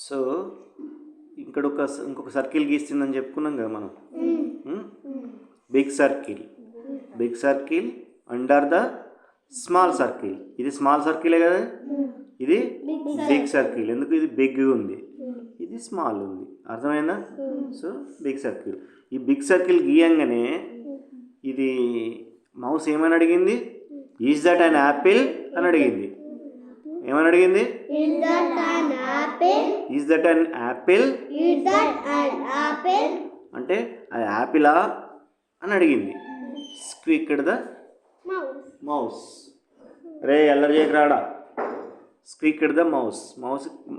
So ఇక్కడ ఇంకొక circle గీస్తుందని చెప్పుకున్నాం కదా మనం. Big circle under the small circle. ఇది స్మాల్ సర్కిలే కదా, ఇది బిగ్ సర్కిల్. ఎందుకు ఇది బిగ్ ఉంది, ఇది స్మాల్ ఉంది. అర్థమైందా? So big circle. ఈ బిగ్ సర్కిల్ గీయంగానే ఇది మౌస్ ఏమని అడిగింది? ఈజ్ దట్ అన్ యాపిల్ అని అడిగింది. ఏమని అడిగింది? ఈజ్ దట్ అన్ యాపిల్ అంటే అది యాపిలా అని అడిగింది. Squeaked the mouse. రే ఎల్లరి చేయకరాడా. Squeaked the mouse.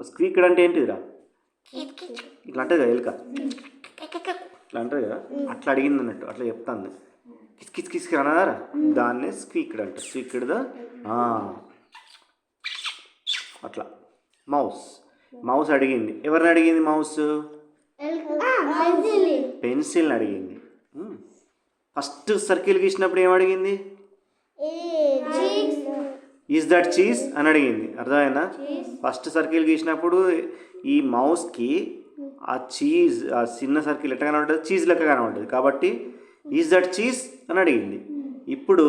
స్క్వీక్డ్ అంటే ఏంటిదిరా? ఇట్లా అంటది కదా ఎలుక, ఇట్లా అంటది కదా, అట్లా అడిగింది అన్నట్టు. అట్లా చెప్తాను కిచ్ అనదారా, దాన్నే స్క్వీక్డ్ అంట. స్క్వీక్డ్ ద అట్లా మౌస్ అడిగింది. ఎవరిని అడిగింది? మౌస్ పెన్సిల్ని అడిగింది. ఫస్ట్ సర్కిల్ గీసినప్పుడు ఏమడిగింది? ఈజ్ దట్ చీజ్ అని అడిగింది. అర్థమైందా? ఫస్ట్ సర్కిల్ గీసినప్పుడు ఈ మౌస్కి ఆ చీజ్, ఆ చిన్న సర్కిల్ ఎట్లా కనబడుతుంది? చీజ్ లెక్క కనబడుతుంది. కాబట్టి ఈజ్ దట్ చీజ్ అని అడిగింది. ఇప్పుడు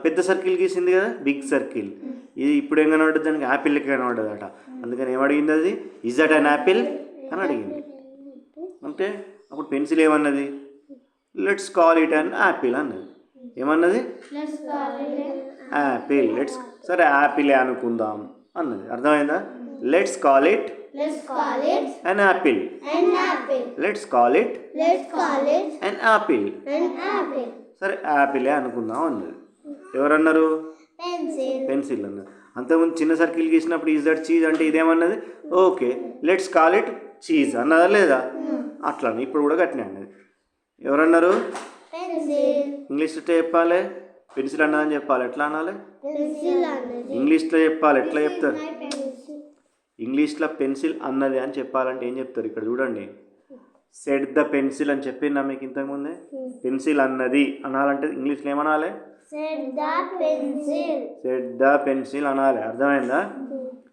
పెద్ద సర్కిల్ గీసింది కదా, బిగ్ సర్కిల్. ఇది ఇప్పుడు ఏం కనబడుతుంది? దానికి యాపిల్ లెక్క కనబడుతుంది అట. అందుకని ఏమడిగింది? అది ఈజ్ దట్ అన్ యాపిల్ అని అడిగింది. అంటే అప్పుడు పెన్సిల్ ఏమన్నది? Let's call it an apple అన్నది. ఏమన్నది? యాపిల్. సరే యాపిలే అనుకుందాం అన్నది. అర్థమైందా? Let's call it an apple. Let's call it an apple. సరే యాపిలే అనుకుందాం అన్నది. ఎవరన్నారు? పెన్సిల్ అన్నారు. అంతకుముందు చిన్న సర్కిల్ గీసినప్పుడు ఈజ్ దట్ చీజ్ అంటే ఇదేమన్నది? Okay let's call it cheese అన్నదా లేదా? అట్లా ఇప్పుడు కూడా గట్టినే అన్నది. ఎవరన్నారు? ఇంగ్లీష్లో చెప్పాలి. పెన్సిల్ అన్నదని చెప్పాలి. ఎట్లా అనాలి? ఇంగ్లీష్లో చెప్పాలి. ఎట్లా చెప్తారు? ఇంగ్లీష్లో పెన్సిల్ అన్నది అని చెప్పాలంటే ఏం చెప్తారు? ఇక్కడ చూడండి, సెడ్ ద పెన్సిల్ అని చెప్పిందా మీకు ఇంతకుముందే? పెన్సిల్ అన్నది అనాలంటే ఇంగ్లీష్లో ఏమనాలి? సెడ్ ద పెన్సిల్ అనాలి. అర్థమైందా?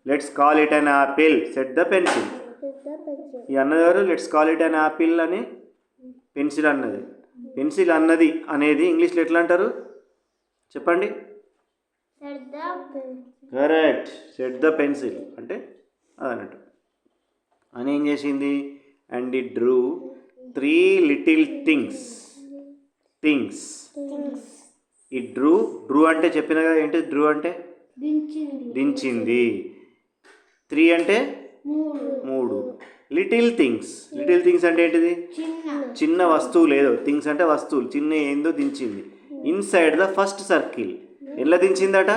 Let's call it an apple. Said the pencil. ఈ అన్నది ఎవరు? Let's call it an apple అని పెన్సిల్ అన్నది. పెన్సిల్ అన్నది అనేది ఇంగ్లీష్లో ఎట్లా అంటారు చెప్పండి? కరెక్ట్. సెడ్ ద పెన్సిల్ అంటే అదన్నట్టు. అని ఏం చేసింది? And it Drew 3 little things. It Drew అంటే చెప్పిన కదా ఏంటి? డ్రూ అంటే దించింది. 3 అంటే 3. లిటిల్ థింగ్స్ అంటే ఏంటిది? చిన్న వస్తువు. లేదు, థింగ్స్ అంటే వస్తువులు. చిన్న ఏందో దించింది. Inside the first circle. ఎలా దించిందట?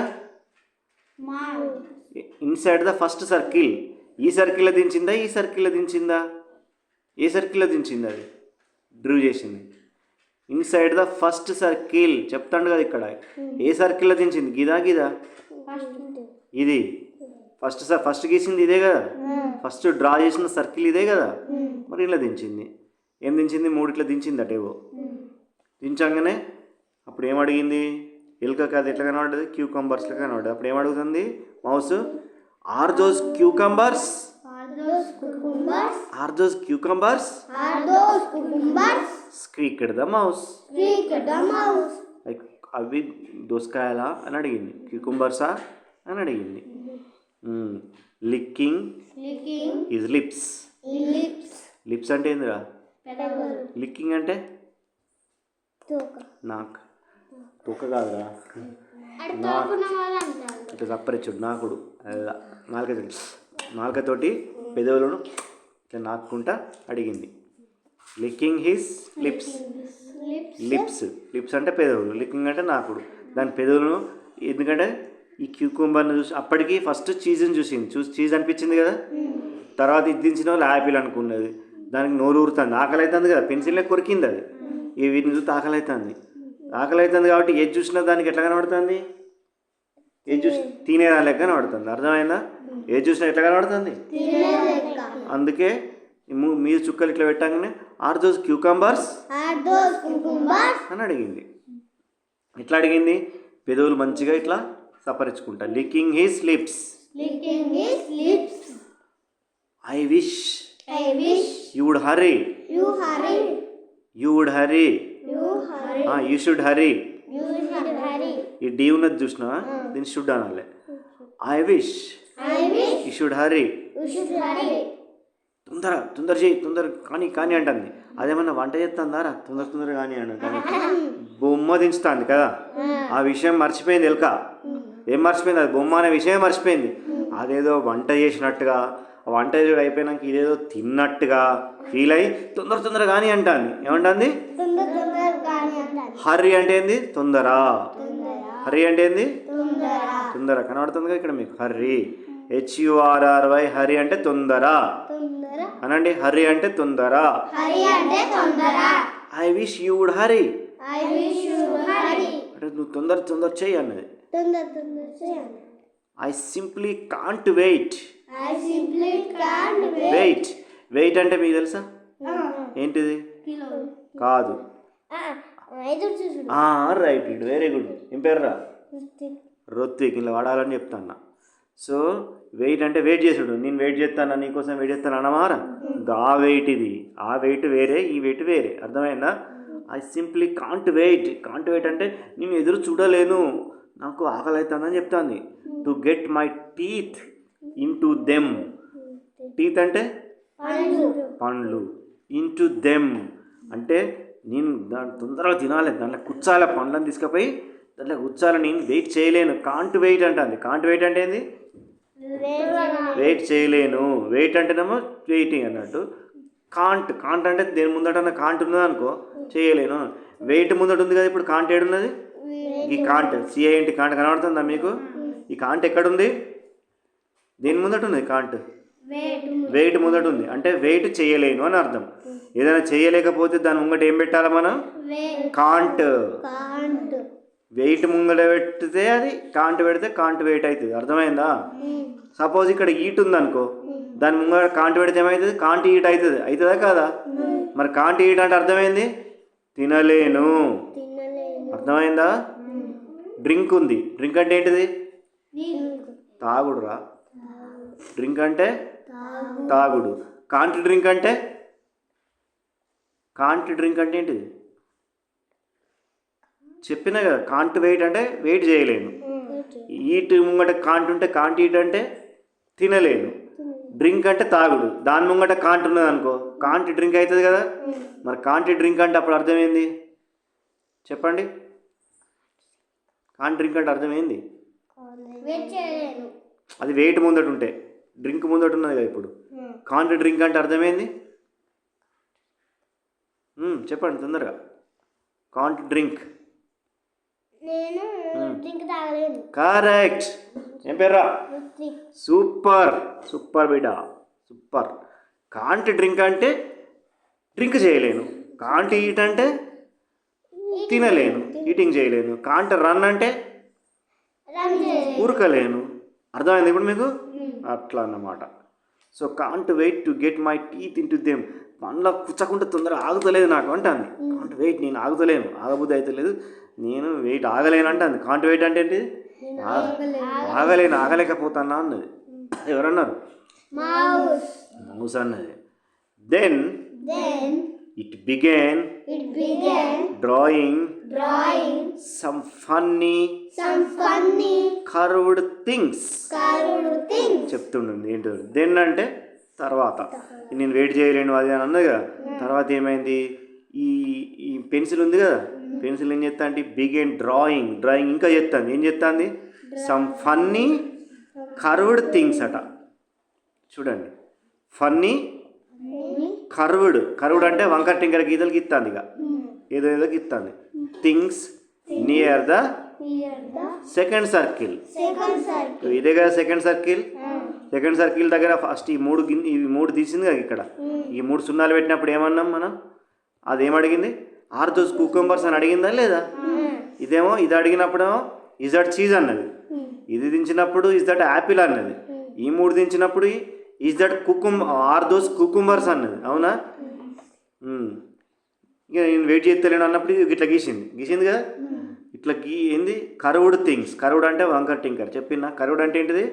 Inside the first circle. ఈ సర్కిల్లో దించిందా? ఈ సర్కిల్లో దించిందా? ఏ సర్కిల్లో దించింది? అది డ్రూ చేసింది. ఇన్సైడ్ ద ఫస్ట్ సర్కిల్ చెప్తాడు కదా ఇక్కడ. ఏ సర్కిల్లో దించింది? గిదా ఇది ఫస్ట్ గీసింది ఇదే కదా. ఫస్ట్ డ్రా చేసిన సర్కిల్ ఇదే కదా. మరి ఇలా దించింది. ఏం దించింది? 3 ఇట్లా దించింది అటేవో. దించంగానే అప్పుడు ఏమడిగింది? ఎలుక కాదు ఎట్లా కనబడ్డది? క్యూకంబర్స్లో కనబడ్డది. అప్పుడు ఏమడుగుతుంది mouse? Are those cucumbers? Squeaked the mouse. అవి దోసకాయలా అని అడిగింది. క్యూకంబర్సా అని అడిగింది. Licking his lips. లిప్స్ అంటే ఏందిరా? లిక్కింగ్ అంటే నాక్. తొక్క కాదురా, ఇట్లా సప్పరిచ్చుడు నాకుడు. నాలుకతోటి పెదవులను ఇట్లా నాక్కుంటా అడిగింది. లిక్కింగ్ హిస్ లిప్స్ అంటే పెదవులు, లిక్కింగ్ అంటే నాకుడు. దాని పెదవులను. ఎందుకంటే ఈ క్యూకంబర్ని చూసి అప్పటికి ఫస్ట్ చీజ్ని చూసి చీజ్ అనిపించింది కదా. తర్వాత ఇది దించిన వాళ్ళు యాపిల్ అనుకున్నది. దానికి నోరు ఊరుతుంది, ఆకలి అవుతుంది కదా. పెన్సిల్నే కొరికింది అది. వీటిని చూస్తే ఆకలి అవుతుంది కాబట్టి ఏది చూసినా దానికి ఎట్లా కనబడుతుంది? ఏది చూసి తినేదాని లెక్క కనబడుతుంది. అర్థమైందా? ఏది చూసినా ఎట్లా కనబడుతుంది? అందుకే మీరు చుక్కలు ఇట్లా పెట్టగానే ఆర్ దోస్ క్యూకంబర్స్ అని అడిగింది. ఎట్లా అడిగింది? పెదవులు మంచిగా ఇట్లా సపరించుకుంటా. Licking his lips. I wish I wish you would hurry you hurry. You would hurry You hurry. You should hurry. You should hurry. ఈ డి ఉన్నది చూసినా దీన్ని షుడ్ అనాలి. I wish I wish you should hurry. you should hurry. తొందర చేయి తొందర కానీ అంటుంది. అదేమన్నా వంట చేస్తుందారా తొందర కానీ కానీ బొమ్మ దించుతుంది కదా, ఆ విషయం మర్చిపోయింది ఎలుక. ఏం మర్చిపోయింది? అది బొమ్మ అనే విషయం మర్చిపోయింది. అదేదో వంట చేసినట్టుగా, వంట అయిపోయినాక ఇదేదో తిన్నట్టుగా ఫీల్ అయ్యి తొందర కానీ అంటుంది. ఏమంటుంది? హర్రీ అంటే ఏంది? తొందర. హర్రీ అంటే ఏంది? తొందర. కనబడుతుందిగా ఇక్కడ మీకు. హర్రీ HURRY హరి అంటే తొందర అనండి. హరి అంటే తొందర. I wish you would hurry. అంటే నువ్వు తొందర చెయ్యి అన్నది. I simply can't wait. Wait అంటే మీకు తెలుసా ఏంటిది? కాదు. Right, it very good. ఏం పేర్రా? రుత్విక్. ఇలా వాడాలని చెప్తాను. సో వెయిట్ అంటే వెయిట్ చేసుడు. నేను వెయిట్ చేస్తాను, నీకోసం వెయిట్ చేస్తాను అన్నమారా. ఆ వెయిట్ ఇది, ఆ వెయిట్ వేరే, ఈ వెయిట్ వేరే. అర్థమైందా? ఐ సింప్లీ కాంట్ వెయిట్ అంటే నేను ఎదురు చూడలేను, నాకు ఆకలి అవుతుందని చెప్తాను. To get my teeth into them. Teeth అంటే పండ్లు. ఇన్ టు దెమ్ అంటే నేను దాన్ని తొందరగా తినాలి, దాంట్లో కూర్చాలి, పండ్లను తీసుకుపోయి దాంట్లో కూర్చాలి, నేను వెయిట్ చేయలేను. కాంట్ వెయిట్ అంటుంది. కాంట్ వెయిట్ అంటే ఏంది? వెయిట్ చేయలేను. వెయిట్ అంటేనేమో వెయిటింగ్ అన్నట్టు. కాంట్ అంటే దేని ముందట కాంట్ ఉన్నది అనుకో, చేయలేను. వెయిట్ ముందట ఉంది కదా, ఇప్పుడు కాంట్ ఏడున్నది? ఈ కాంట్ CANT కాంట్ కనబడుతుందా మీకు? ఈ కాంట్ ఎక్కడుంది? దేని ముందట ఉంది కాంట్? వెయిట్ ముందట ఉంది. అంటే వెయిట్ చేయలేను అని అర్థం. ఏదైనా చేయలేకపోతే దాని ముంగట ఏం పెట్టాలి మనం? కాంట్. వెయిట్ ముంగట పెడితే అది కాంట్ పెడితే కాంట్ వెయిట్ అవుతుంది. అర్థమైందా? సపోజ్ ఇక్కడ ఈట్ ఉంది అనుకో, దాని ముంగట కాంట్ పెడితే ఏమవుతుంది? కాంట్ ఈట్ అవుతుంది. అవుతుందా కాదా? మరి కాంట్ ఈట్ అంటే అర్థమైంది? తినలేను. అర్థమైందా? డ్రింక్ ఉంది. డ్రింక్ అంటే ఏంటిది? తాగుడురా. డ్రింక్ అంటే తాగుడు. కాంట్ డ్రింక్ అంటే ఏంటిది? చెప్పినా కదా, కాంట్ వెయిట్ అంటే వెయిట్ చేయలేను. ఈట్ ముంగట కాంట్ ఉంటే కాంట్ ఈట్ అంటే తినలేను. డ్రింక్ అంటే తాగుడు, దాని ముంగట కాంట్ ఉన్నది అనుకో, కాంట్ డ్రింక్ అవుతుంది కదా. మరి కాంట్ డ్రింక్ అంటే అప్పుడు అర్థమైంది చెప్పండి? కాంట్ డ్రింక్ అంటే అర్థమైంది? అది వెయిట్ ముందట ఉంటే, డ్రింక్ ముందట ఉన్నది కదా. ఇప్పుడు కాంట్ డ్రింక్ అంటే అర్థమైంది? చెప్పండి తొందరగా. Can't drink. కరెక్ట్. ఏం పేర్రా? సూపర్ బిడ్డ, సూపర్. కాంట్ డ్రింక్ అంటే డ్రింక్ చేయలేను. కాంట్ ఈట్ అంటే తినలేను, ఈటింగ్ చేయలేను. కాంట్ రన్ అంటే ఉరకలేను. అర్థమైంది ఇప్పుడు మీకు? అట్లా అన్నమాట. So can't wait to get my teeth into them. పండ్ల కుచ్చకుంటే తొందరగా ఆగుతలేదు నాకు అంటాను. కాంట్ వెయిట్, నేను ఆగుతలేను, ఆగబుద్ధి అవుతలేదు, నేను వెయిట్ ఆగలేను అంటాను. కాంట్ వెయిట్ అంటే ఏంటి? ఆగలేకపోతానా అన్నది. ఎవరన్నారు? మౌస్ అన్నది. Then it began drawing some funny curved things. చెప్తుండండి ఏంటో. దెన్ అంటే తర్వాత. నేను వెయిట్ చేయలేను అది అని అన్నది కదా. తర్వాత ఏమైంది? ఈ పెన్సిల్ ఉంది కదా, పెన్సిల్ ఏం చేస్తా అంటే బిగేన్ డ్రాయింగ్ ఇంకా చేస్తాను. ఏం చేస్తుంది? సమ్ ఫన్నీ కర్వ్డ్ థింగ్స్ అట. చూడండి, ఫన్నీ కర్వ్డ్ అంటే వంకర టింకర గీతలు గీస్తుంది. ఇక ఏదో గీస్తుంది. Things near the second circle. ఇదే కదా సెకండ్ సర్కిల్ దగ్గర ఫస్ట్ ఈ మూడు తీసింది కదా. ఇక్కడ ఈ 3 సున్నాలు పెట్టినప్పుడు ఏమన్నాం మనం? అదేమడిగింది? ఆర్ దోస్ కుకుంబర్స్ అని అడిగిందా లేదా? ఇదేమో ఇది అడిగినప్పుడేమో ఇస్ దట్ చీజ్ అన్నది. ఇది దించినప్పుడు ఇస్ దట్ యాపిల్ అన్నది. ఈ 3 దించినప్పుడు is that are those cucumbers అన్నది. అవునా? ఇక నేను వెయిట్ చేస్తలేను అన్నప్పుడు ఇట్లా గీసింది కదా. ఇట్లా ఏంది? Curved things. కర్వ్డ్ అంటే వంకర్ టింకర్. చెప్పిన కర్వ్డ్ అంటే ఏంటిది?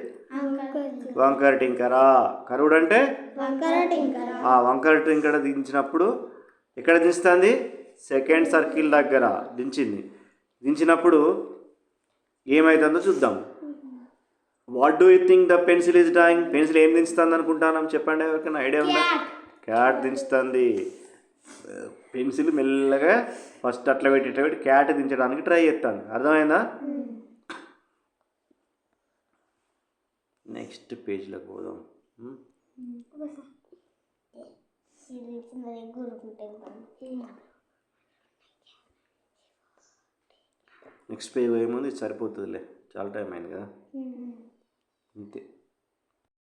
వంకర టింకరా. కరువుడు అంటే వంకర టింకర. ఆ వంకర టింకర దించినప్పుడు ఎక్కడ దించుతుంది? సెకండ్ సర్కిల్ దగ్గర దించింది. దించినప్పుడు ఏమవుతుందో చూద్దాం. What do you think the pencil is drawing? Pencil ఏం దించుతుంది అనుకుంటున్నాం? చెప్పండి, ఎవరికైనా ఐడియా ఉందా? క్యాట్ దించుతుంది. పెన్సిల్ మెల్లగా ఫస్ట్ అట్లా పెట్టి ఇట్లా పెట్టి క్యాట్ దించడానికి ట్రై చేస్తాను. అర్థమైందా? నెక్స్ట్ పేజ్లోకి పోదాం. నెక్స్ట్ పేజ్ ఏముంది? ఇది సరిపోతుందిలే, చాలా టైం అయింది కదా, అంతే.